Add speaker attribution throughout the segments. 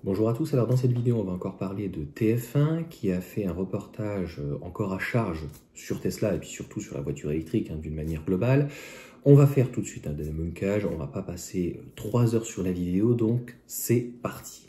Speaker 1: Bonjour à tous, alors dans cette vidéo on va encore parler de TF1 qui a fait un reportage encore à charge sur Tesla et puis surtout sur la voiture électrique d'une manière globale. On va faire tout de suite un démontage, on va pas passer 3 heures sur la vidéo, donc c'est parti.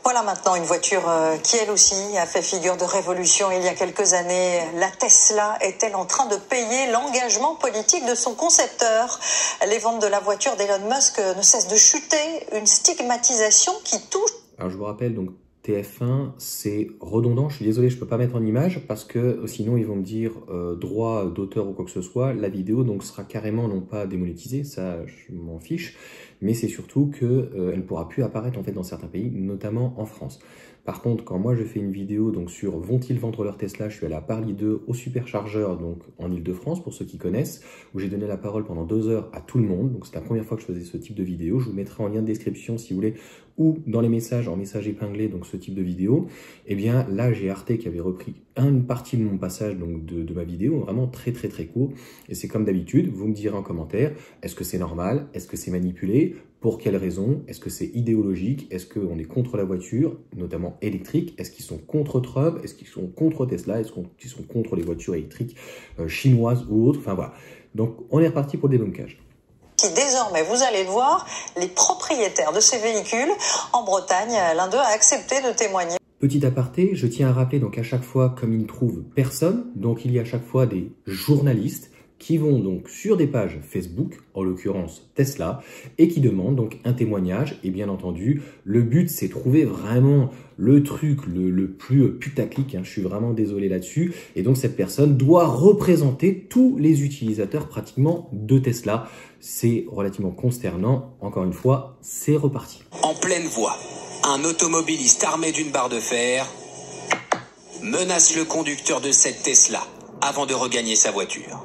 Speaker 2: Voilà maintenant une voiture qui elle aussi a fait figure de révolution il y a quelques années. La Tesla est-elle en train de payer l'engagement politique de son concepteur? Les ventes de la voiture d'Elon Musk ne cessent de chuter, une stigmatisation qui touche.
Speaker 1: Alors je vous rappelle donc TF1 c'est redondant, je suis désolé je peux pas mettre en image parce que sinon ils vont me dire droit d'auteur ou quoi que ce soit, la vidéo donc sera carrément non pas démonétisée, ça je m'en fiche, mais c'est surtout que elle ne pourra plus apparaître en fait dans certains pays, notamment en France. Par contre, quand moi je fais une vidéo donc sur vont-ils vendre leur Tesla, je suis allé à Paris 2 au superchargeur donc en Ile-de-France pour ceux qui connaissent, où j'ai donné la parole pendant 2 heures à tout le monde. Donc c'est la première fois que je faisais ce type de vidéo. Je vous mettrai en lien de description si vous voulez, ou dans les messages, en message épinglé, donc ce type de vidéo. Et bien là j'ai Arte qui avait repris une partie de mon passage donc de ma vidéo, vraiment très court. Et c'est comme d'habitude, vous me direz en commentaire, est-ce que c'est normal, est-ce que c'est manipulé? Pour quelles raisons? Est-ce que c'est idéologique? Est-ce qu'on est contre la voiture, notamment électrique? Est-ce qu'ils sont contre Trump? Est-ce qu'ils sont contre Tesla? Est-ce qu'ils sont contre les voitures électriques chinoises ou autres? Enfin voilà. Donc on est reparti pour le débunkage.
Speaker 2: Qui désormais, vous allez le voir, les propriétaires de ces véhicules en Bretagne, l'un d'eux a accepté de témoigner.
Speaker 1: Petit aparté, je tiens à rappeler donc à chaque fois, comme ils ne trouvent personne, donc il y a à chaque fois des journalistes qui vont donc sur des pages Facebook, en l'occurrence Tesla, et qui demandent donc un témoignage. Et bien entendu, le but c'est trouver vraiment le truc le plus putaclic, je suis vraiment désolé là-dessus. Et donc cette personne doit représenter tous les utilisateurs pratiquement de Tesla. C'est relativement consternant. Encore une fois, c'est reparti.
Speaker 3: En pleine voie, un automobiliste armé d'une barre de fer menace le conducteur de cette Tesla avant de regagner sa voiture.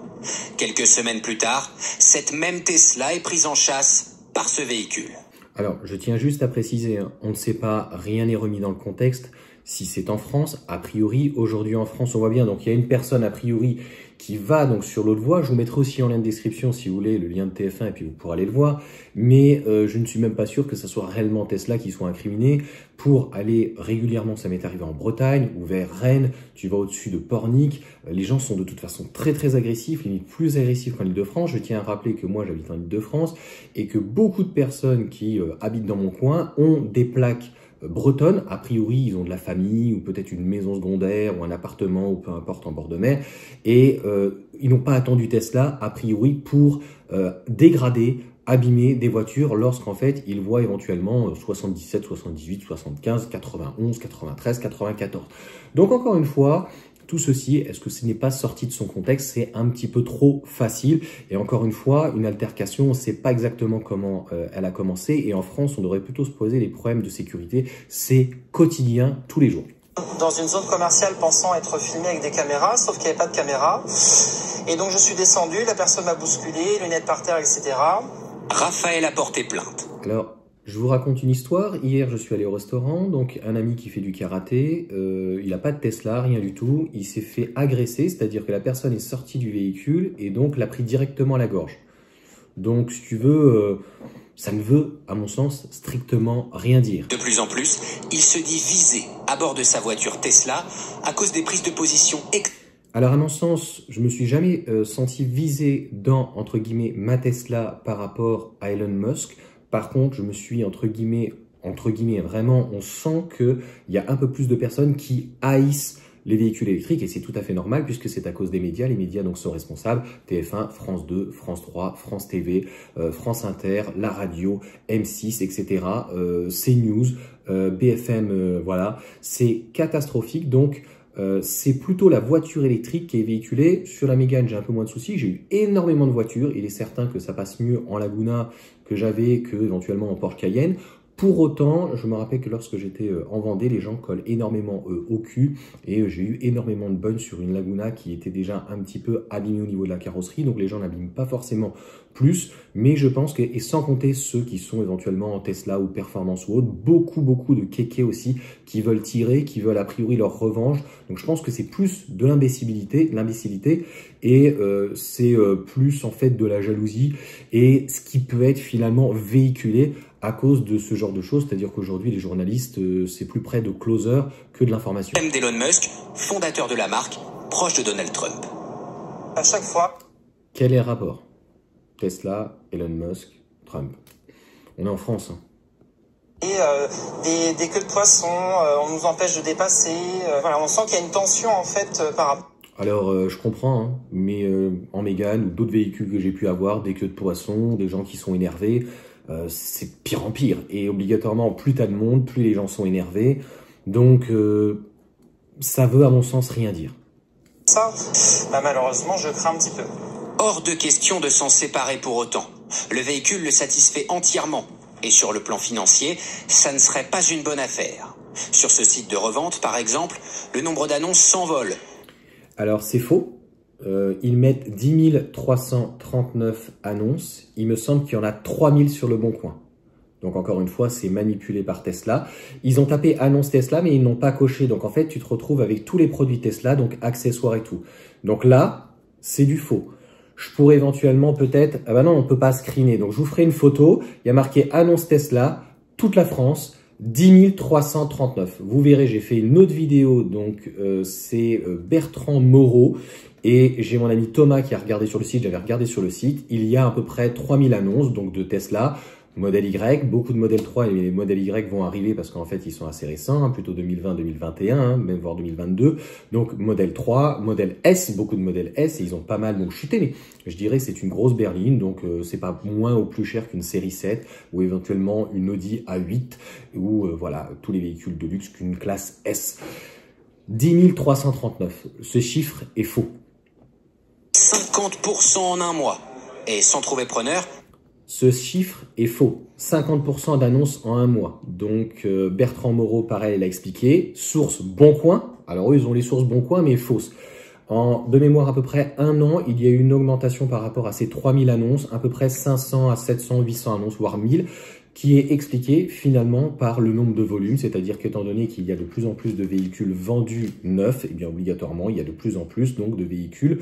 Speaker 3: Quelques semaines plus tard, cette même Tesla est prise en chasse par ce véhicule.
Speaker 1: Alors, je tiens juste à préciser, on ne sait pas, rien n'est remis dans le contexte. Si c'est en France, a priori, aujourd'hui en France, on voit bien, donc il y a une personne a priori qui va donc sur l'autre voie. Je vous mettrai aussi en lien de description si vous voulez le lien de TF1 et puis vous pourrez aller le voir. Mais je ne suis même pas sûr que ce soit réellement Tesla qui soit incriminé. Pour aller régulièrement, ça m'est arrivé en Bretagne ou vers Rennes, tu vas au-dessus de Pornic. Les gens sont de toute façon très agressifs, limite plus agressifs qu'en Ile-de-France. Je tiens à rappeler que moi j'habite en Ile-de-France et que beaucoup de personnes qui habitent dans mon coin ont des plaques bretonnes. A priori, ils ont de la famille ou peut-être une maison secondaire ou un appartement ou peu importe en bord de mer. Et ils n'ont pas attendu Tesla, a priori, pour dégrader, abîmer des voitures lorsqu'en fait, ils voient éventuellement 77, 78, 75, 91, 93, 94. Donc encore une fois, tout ceci, est-ce que ce n'est pas sorti de son contexte? C'est un petit peu trop facile. Et encore une fois, une altercation, on ne sait pas exactement comment elle a commencé. Et en France, on devrait plutôt se poser les problèmes de sécurité. C'est quotidien, tous les jours.
Speaker 4: Dans une zone commerciale pensant être filmé avec des caméras, sauf qu'il n'y avait pas de caméra. Et donc je suis descendu, la personne m'a bousculé, lunettes par terre, etc.
Speaker 3: Raphaël a porté plainte.
Speaker 1: Alors, je vous raconte une histoire. Hier, je suis allé au restaurant, donc un ami qui fait du karaté, il n'a pas de Tesla, rien du tout. Il s'est fait agresser, c'est-à-dire que la personne est sortie du véhicule et donc l'a pris directement à la gorge. Donc, si tu veux, ça ne veut, à mon sens, strictement rien dire.
Speaker 3: De plus en plus, il se dit visé à bord de sa voiture Tesla à cause des prises de position.
Speaker 1: Alors à mon sens, je me suis jamais senti visé dans, entre guillemets, ma Tesla par rapport à Elon Musk. Par contre, je me suis, entre guillemets, vraiment, on sent qu'il y a un peu plus de personnes qui haïssent les véhicules électriques et c'est tout à fait normal puisque c'est à cause des médias. Les médias donc sont responsables. TF1, France 2, France 3, France TV, France Inter, la radio, M6, etc. CNews, BFM, voilà. C'est catastrophique. Donc, c'est plutôt la voiture électrique qui est véhiculée. Sur la Mégane, j'ai un peu moins de soucis. J'ai eu énormément de voitures. Il est certain que ça passe mieux en Laguna que j'avais que éventuellement en Porsche Cayenne. Pour autant, je me rappelle que lorsque j'étais en Vendée, les gens collent énormément au cul et j'ai eu énormément de bugs sur une Laguna qui était déjà un petit peu abîmée au niveau de la carrosserie. Donc les gens n'abîment pas forcément plus, mais je pense que, et sans compter ceux qui sont éventuellement en Tesla ou Performance ou autre, beaucoup de kékés aussi qui veulent tirer, qui veulent a priori leur revanche. Donc je pense que c'est plus de l'imbécilité et c'est plus en fait de la jalousie et ce qui peut être finalement véhiculé à cause de ce genre de choses, c'est-à-dire qu'aujourd'hui, les journalistes, c'est plus près de closer que de l'information.
Speaker 3: Même d'Elon Musk, fondateur de la marque, proche de Donald Trump.
Speaker 4: À chaque fois.
Speaker 1: Quel est le rapport? Tesla, Elon Musk, Trump. On est en France. Hein.
Speaker 4: Et des queues de poisson, on nous empêche de dépasser. Voilà, on sent qu'il y a une tension en fait par rapport.
Speaker 1: Alors, je comprends, hein, mais en Mégane ou d'autres véhicules que j'ai pu avoir, des queues de poisson, des gens qui sont énervés, c'est pire en pire. Et obligatoirement, plus t'as de monde, plus les gens sont énervés. Donc, ça veut, à mon sens, rien dire.
Speaker 4: Ça, bah, malheureusement, je crains un petit peu.
Speaker 3: Hors de question de s'en séparer pour autant. Le véhicule le satisfait entièrement. Et sur le plan financier, ça ne serait pas une bonne affaire. Sur ce site de revente, par exemple, le nombre d'annonces s'envole.
Speaker 1: Alors, c'est faux. Ils mettent 10 339 annonces. Il me semble qu'il y en a 3000 sur le Bon Coin. Donc, encore une fois, c'est manipulé par Tesla. Ils ont tapé annonce Tesla, mais ils n'ont pas coché. Donc, en fait, tu te retrouves avec tous les produits Tesla, donc accessoires et tout. Donc là, c'est du faux. Je pourrais éventuellement peut-être... Ah bah non, on peut pas screener. Donc, je vous ferai une photo. Il y a marqué annonce Tesla, toute la France, 10 339. Vous verrez, j'ai fait une autre vidéo. Donc, c'est Bertrand Moreau. Et j'ai mon ami Thomas qui a regardé sur le site, j'avais regardé sur le site, il y a à peu près 3000 annonces donc de Tesla, modèle Y, beaucoup de modèle 3 et les modèles Y vont arriver parce qu'en fait ils sont assez récents, hein, plutôt 2020-2021, hein, même voire 2022. Donc modèle 3, modèle S, beaucoup de modèles S et ils ont pas mal donc chuté, mais je dirais que c'est une grosse berline, donc c'est pas moins ou plus cher qu'une série 7 ou éventuellement une Audi A8 ou voilà, tous les véhicules de luxe qu'une classe S. 10 339, ce chiffre est faux.
Speaker 3: 50% en un mois. Et sans trouver preneur.
Speaker 1: Ce chiffre est faux. 50% d'annonces en un mois. Donc Bertrand Moreau, pareil, l'a expliqué. Source Bon Coin. Alors eux, ils ont les sources Bon Coin, mais fausses. De mémoire, à peu près un an, il y a eu une augmentation par rapport à ces 3000 annonces. À peu près 500 à 700, 800 annonces, voire 1000. Qui est expliqué finalement par le nombre de volumes. C'est-à-dire qu'étant donné qu'il y a de plus en plus de véhicules vendus neufs, et bien obligatoirement, il y a de plus en plus donc de véhicules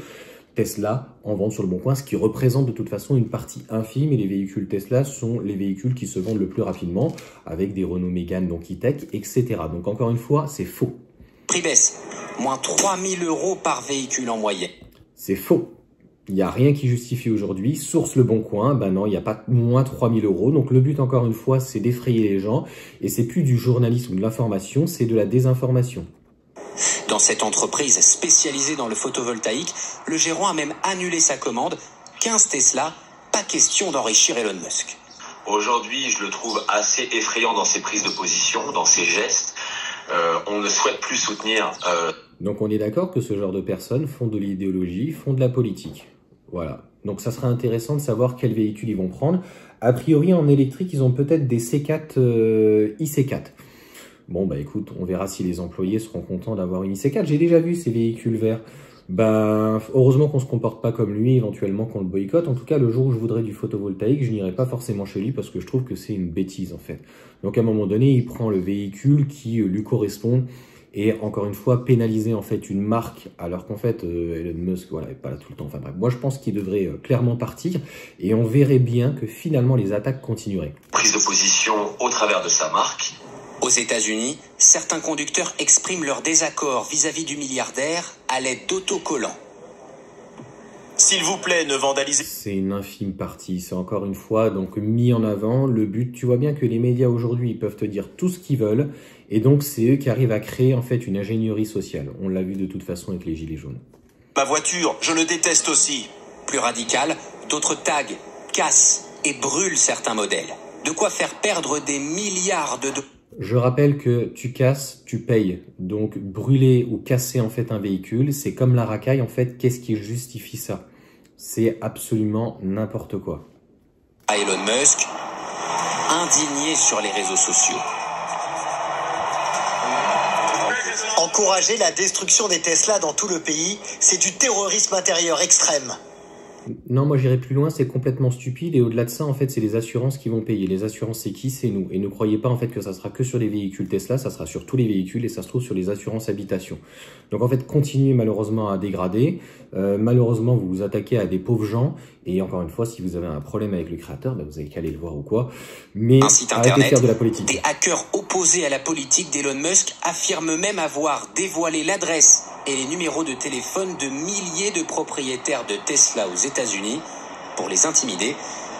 Speaker 1: Tesla en vente sur le Bon Coin, ce qui représente de toute façon une partie infime, et les véhicules Tesla sont les véhicules qui se vendent le plus rapidement, avec des Renault Mégane, donc e-tech, etc. Donc encore une fois, c'est faux.
Speaker 3: Prix baisse, moins 3000 € par véhicule en moyenne.
Speaker 1: C'est faux. Il n'y a rien qui justifie aujourd'hui. Source le Bon Coin, ben non, il n'y a pas moins 3000 €. Donc le but, encore une fois, c'est d'effrayer les gens, et c'est plus du journalisme ou de l'information, c'est de la désinformation.
Speaker 3: Dans cette entreprise spécialisée dans le photovoltaïque, le gérant a même annulé sa commande. 15 Tesla, pas question d'enrichir Elon Musk.
Speaker 5: Aujourd'hui, je le trouve assez effrayant dans ses prises de position, dans ses gestes. On ne souhaite plus soutenir...
Speaker 1: Donc on est d'accord que ce genre de personnes font de l'idéologie, font de la politique. Voilà. Donc ça sera intéressant de savoir quel véhicule ils vont prendre. A priori, en électrique, ils ont peut-être des C4 IC4. Bon, bah écoute, on verra si les employés seront contents d'avoir une IC4. J'ai déjà vu ces véhicules verts. Ben, heureusement qu'on se comporte pas comme lui, éventuellement qu'on le boycotte. En tout cas, le jour où je voudrais du photovoltaïque, je n'irai pas forcément chez lui parce que je trouve que c'est une bêtise en fait. Donc à un moment donné, il prend le véhicule qui lui correspond et encore une fois pénaliser en fait une marque alors qu'en fait Elon Musk voilà, n'est pas là tout le temps. Enfin bref, moi je pense qu'il devrait clairement partir et on verrait bien que finalement les attaques continueraient.
Speaker 5: Prise de position au travers de sa marque.
Speaker 3: Aux États-Unis, certains conducteurs expriment leur désaccord vis-à-vis du milliardaire à l'aide d'autocollants.
Speaker 6: S'il vous plaît, ne vandalisez...
Speaker 1: C'est une infime partie, c'est encore une fois donc mis en avant. Le but, tu vois bien que les médias aujourd'hui, ils peuvent te dire tout ce qu'ils veulent. Et donc, c'est eux qui arrivent à créer en fait une ingénierie sociale. On l'a vu de toute façon avec les Gilets jaunes.
Speaker 6: Ma voiture, je le déteste aussi.
Speaker 3: Plus radical, d'autres taguent, cassent et brûlent certains modèles. De quoi faire perdre des milliards de dollars.
Speaker 1: Je rappelle que tu casses, tu payes. Donc brûler ou casser en fait un véhicule, c'est comme la racaille en fait. Qu'est-ce qui justifie ça? C'est absolument n'importe quoi.
Speaker 3: À Elon Musk, indigné sur les réseaux sociaux.
Speaker 7: Encourager la destruction des Tesla dans tout le pays, c'est du terrorisme intérieur extrême.
Speaker 1: Non, moi j'irai plus loin, c'est complètement stupide et au-delà de ça, en fait, c'est les assurances qui vont payer. Les assurances, c'est qui? C'est nous. Et ne croyez pas en fait que ça sera que sur les véhicules Tesla, ça sera sur tous les véhicules et ça se trouve sur les assurances habitation. Donc en fait, continuez malheureusement à dégrader. Malheureusement, vous vous attaquez à des pauvres gens et encore une fois, si vous avez un problème avec le créateur, vous avez qu'à aller le voir ou quoi. Mais
Speaker 3: un site
Speaker 1: arrêtez de
Speaker 3: internet,
Speaker 1: faire de la politique.
Speaker 3: des hackers opposés à la politique d'Elon Musk affirment même avoir dévoilé l'adresse et les numéros de téléphone de milliers de propriétaires de Tesla aux États-Unis pour les intimider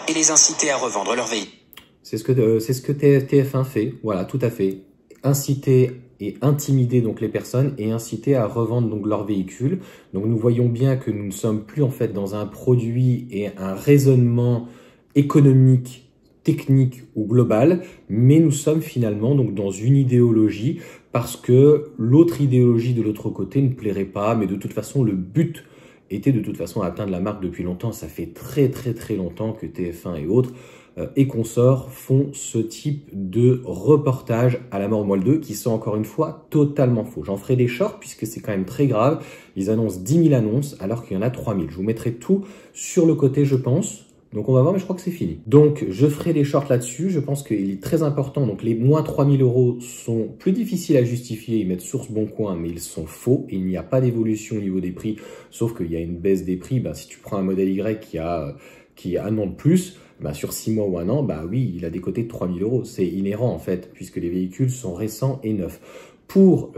Speaker 3: et les inciter à revendre leur véhicule.
Speaker 1: C'est ce que TF1 fait, voilà, tout à fait. Inciter et intimider donc les personnes et inciter à revendre donc leur véhicule. Donc nous voyons bien que nous ne sommes plus en fait dans un produit et un raisonnement économique, technique ou global, mais nous sommes finalement donc dans une idéologie parce que l'autre idéologie de l'autre côté ne plairait pas, mais de toute façon le but était de toute façon à atteindre la marque depuis longtemps. Ça fait très longtemps que TF1 et autres et consorts font ce type de reportage à la mort moelle 2 qui sont encore une fois totalement faux. J'en ferai des shorts puisque c'est quand même très grave. Ils annoncent 10 000 annonces alors qu'il y en a 3 000. Je vous mettrai tout sur le côté, je pense. Donc on va voir, mais je crois que c'est fini. Donc je ferai des shorts là-dessus. Je pense qu'il est très important. Donc les moins 3 000 € sont plus difficiles à justifier. Ils mettent source bon coin, mais ils sont faux. Il n'y a pas d'évolution au niveau des prix, sauf qu'il y a une baisse des prix. Si tu prends un modèle Y qui a un an de plus, sur 6 mois ou un an, oui, il a des côtés de 3 000 €. C'est inhérent en fait, puisque les véhicules sont récents et neufs. Pour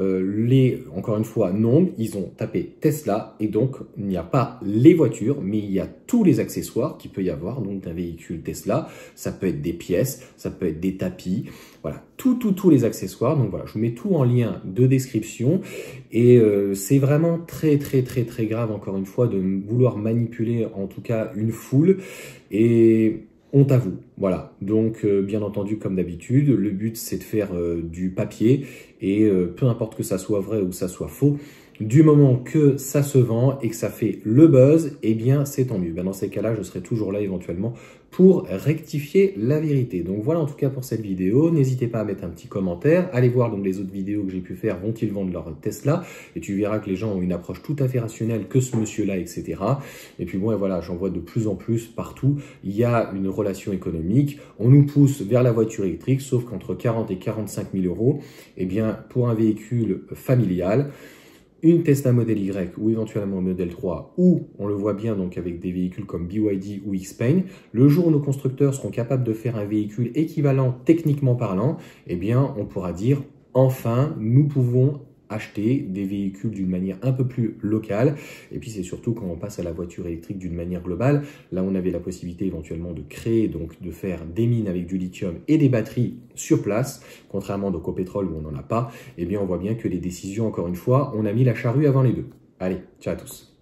Speaker 1: encore une fois, non, ils ont tapé Tesla et donc il n'y a pas les voitures, mais il y a tous les accessoires qu'il peut y avoir donc d'un véhicule Tesla. Ça peut être des pièces, ça peut être des tapis, voilà, tous les accessoires. Donc voilà, je vous mets tout en lien de description et c'est vraiment très grave encore une fois de vouloir manipuler en tout cas une foule et honte à vous, voilà. Donc, bien entendu, comme d'habitude, le but, c'est de faire du papier et peu importe que ça soit vrai ou que ça soit faux, du moment que ça se vend et que ça fait le buzz, eh bien, c'est tant mieux. Dans ces cas-là, je serai toujours là éventuellement pour rectifier la vérité. Donc voilà en tout cas pour cette vidéo. N'hésitez pas à mettre un petit commentaire. Allez voir donc les autres vidéos que j'ai pu faire. Vont-ils vendre leur Tesla? Et tu verras que les gens ont une approche tout à fait rationnelle que ce monsieur-là, etc. Et puis bon, et voilà, j'en vois de plus en plus partout. Il y a une relation économique. On nous pousse vers la voiture électrique, sauf qu'entre 40 et 45 000 €, eh bien, pour un véhicule familial, une Tesla Model Y ou éventuellement un Model 3, ou on le voit bien donc avec des véhicules comme BYD ou Xpeng, le jour où nos constructeurs seront capables de faire un véhicule équivalent techniquement parlant, eh bien on pourra dire enfin nous pouvons acheter des véhicules d'une manière un peu plus locale. Et puis c'est surtout quand on passe à la voiture électrique d'une manière globale, là on avait la possibilité éventuellement de créer, donc de faire des mines avec du lithium et des batteries sur place, contrairement donc au pétrole où on n'en a pas. Eh bien on voit bien que les décisions, encore une fois, on a mis la charrue avant les bœufs. Allez, ciao à tous.